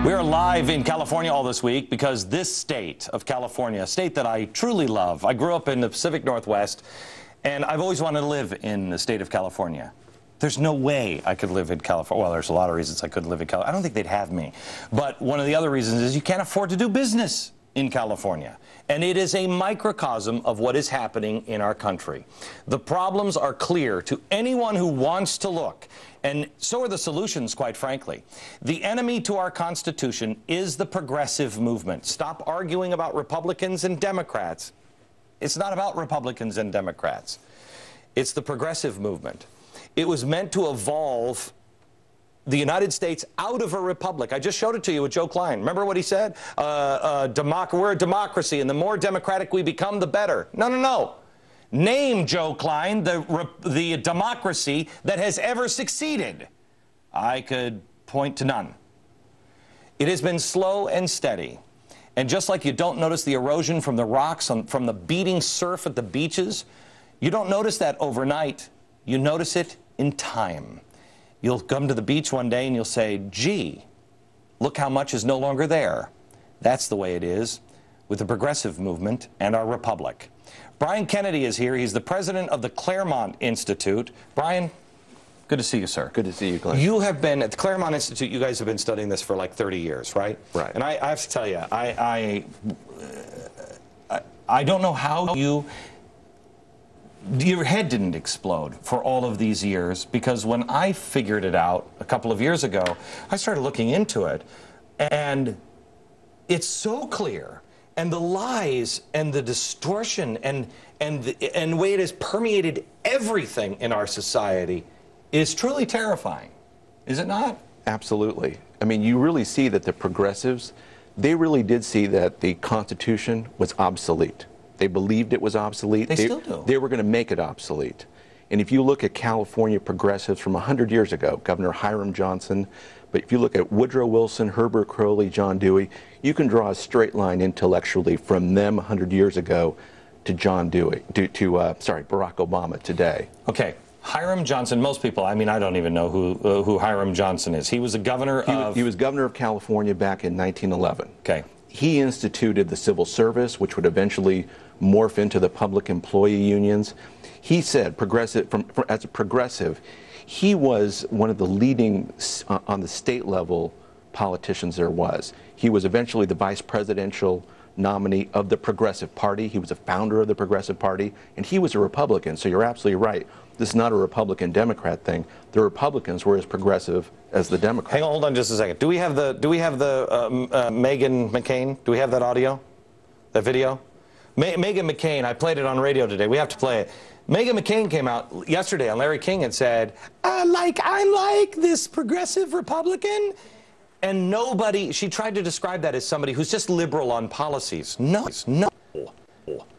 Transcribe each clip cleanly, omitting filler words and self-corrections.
We are live in California all this week because this state of California, a state that I truly love. I grew up in the Pacific Northwest, and I've always wanted to live in the state of California. There's no way I could live in California. Well, there's a lot of reasons I could live in California. I don't think they'd have me. But one of the other reasons is you can't afford to do business in California. And it is a microcosm of what is happening in our country. The problems are clear to anyone who wants to look. And so are the solutions, quite frankly. The enemy to our Constitution is the progressive movement. Stop arguing about Republicans and Democrats. It's not about Republicans and Democrats. It's the progressive movement. It was meant to evolve the United States out of a republic. I just showed it to you with Joe Klein. Remember what he said? We're a democracy, and the more democratic we become, the better. No, no, no. Name, Joe Klein, the democracy that has ever succeeded. I could point to none. It has been slow and steady. And just like you don't notice the erosion from the rocks, from the beating surf at the beaches, you don't notice that overnight. You notice it in time. You'll come to the beach one day and you'll say, gee, look how much is no longer there. That's the way it is with the progressive movement and our republic. Brian Kennedy is here. He's the president of the Claremont Institute. Brian, good to see you, sir. Good to see you, Glenn. You have been at the Claremont Institute. You guys have been studying this for like 30 years, right? Right. And I have to tell you, I don't know how your head didn't explode for all of these years, because when I figured it out a couple of years ago, I started looking into it, and it's so clear. And the lies and the distortion and the way it has permeated everything in our society is truly terrifying. Is it not? Absolutely. I mean, you really see that the progressives, they really did see that the Constitution was obsolete. They believed it was obsolete. They still do. They were going to make it obsolete. And if you look at California progressives from 100 years ago, Governor Hiram Johnson, but if you look at Woodrow Wilson, Herbert Crowley, John Dewey, you can draw a straight line intellectually from them 100 years ago to John Dewey, Barack Obama today. Okay, Hiram Johnson, most people, I mean, I don't even know who Hiram Johnson is. He was a governor He was governor of California back in 1911. Okay. He instituted the civil service, which would eventually morph into the public employee unions. He said, as a progressive, he was one of the leading on the state level politicians there was. He was eventually the vice presidential nominee of the Progressive Party. He was a founder of the Progressive Party, and he was a Republican. So you're absolutely right. This is not a Republican-Democrat thing. The Republicans were as progressive as the Democrats. Hang on, hold on just a second. Do we have the Meghan McCain? Do we have that audio? That video? Meghan McCain, I played it on radio today. We have to play it. Meghan McCain came out yesterday on Larry King and said, I like this progressive Republican. And nobody, she tried to describe that as somebody who's just liberal on policies. No, no.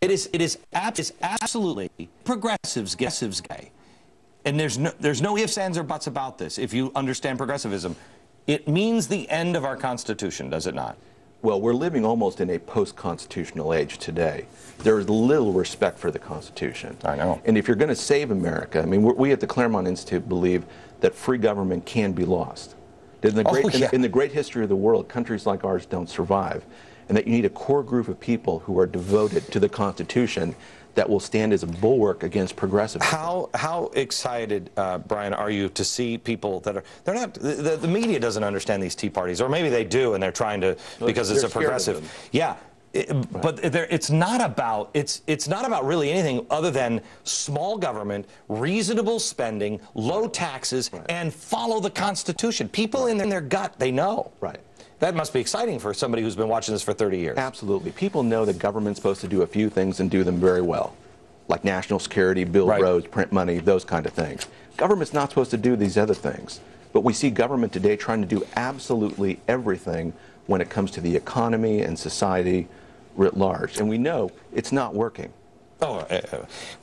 It is absolutely progressives gay. And there's no ifs, ands, or buts about this. If you understand progressivism, it means the end of our Constitution, does it not? Well, we're living almost in a post-constitutional age today. There is little respect for the Constitution. I know. And if you're going to save America, I mean, we at the Claremont Institute believe that free government can be lost. In the great history of the world, countries like ours don't survive. And that you need a core group of people who are devoted to the Constitution that will stand as a bulwark against progressivism. How excited, Brian, are you to see people that are, they're not, the media doesn't understand these Tea Parties, or maybe they do and they're trying to, because it's a progressive. Yeah. But it's not about really anything other than small government, reasonable spending, low taxes, and follow the Constitution. People in their gut, they know. Right. That must be exciting for somebody who's been watching this for 30 years. Absolutely. People know that government's supposed to do a few things and do them very well, like national security, build roads, print money, those kind of things. Government's not supposed to do these other things. But we see government today trying to do absolutely everything when it comes to the economy and society writ large. And we know it's not working. Oh,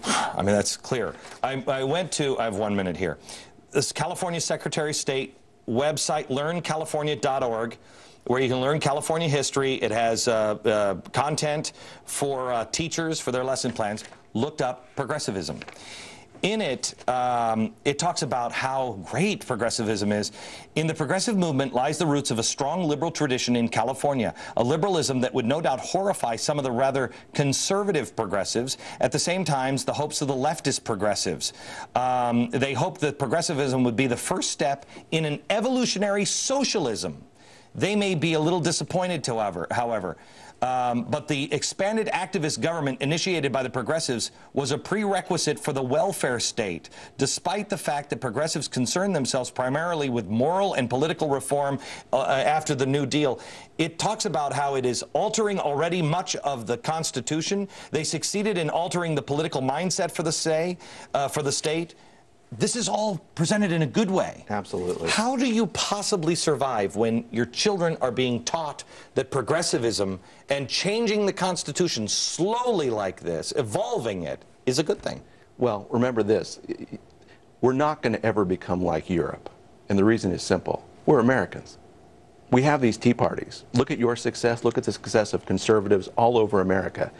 I mean, that's clear. I have 1 minute here. This California Secretary of State website, learncalifornia.org, where you can learn California history. It has content for teachers for their lesson plans. Looked up progressivism. In it, it talks about how great progressivism is. In the progressive movement lies the roots of a strong liberal tradition in California, a liberalism that would no doubt horrify some of the rather conservative progressives. At the same time, the hopes of the leftist progressives. They hope that progressivism would be the first step in an evolutionary socialism. They may be a little disappointed, however. But the expanded activist government initiated by the progressives was a prerequisite for the welfare state, despite the fact that progressives concern themselves primarily with moral and political reform after the New Deal. It talks about how it is altering already much of the Constitution. They succeeded in altering the political mindset for the state. This is all presented in a good way. Absolutely. How do you possibly survive when your children are being taught that progressivism and changing the Constitution slowly like this, evolving it, is a good thing? Well, remember this. We're not going to ever become like Europe. And the reason is simple. We're Americans. We have these tea parties. Look at your success. Look at the success of conservatives all over America.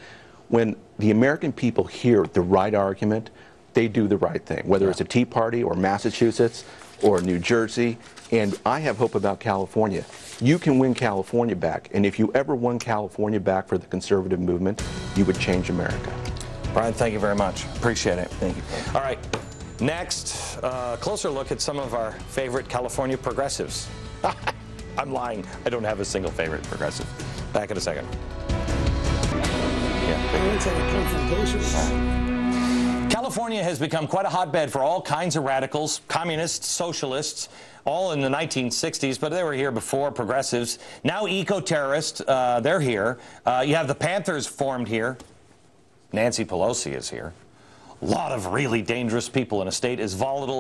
When the American people hear the right argument, they do the right thing, whether it's a Tea Party or Massachusetts or New Jersey. And I have hope about California. You can win California back. And if you ever won California back for the conservative movement, you would change America. Brian, thank you very much. Appreciate it. Thank you. All right. Next, a closer look at some of our favorite California progressives. I'm lying. I don't have a single favorite progressive. Back in a second. California has become quite a hotbed for all kinds of radicals, communists, socialists, all in the 1960s, but they were here before, progressives. Now eco-terrorists, they're here. You have the Panthers formed here. Nancy Pelosi is here. A lot of really dangerous people in a state as volatile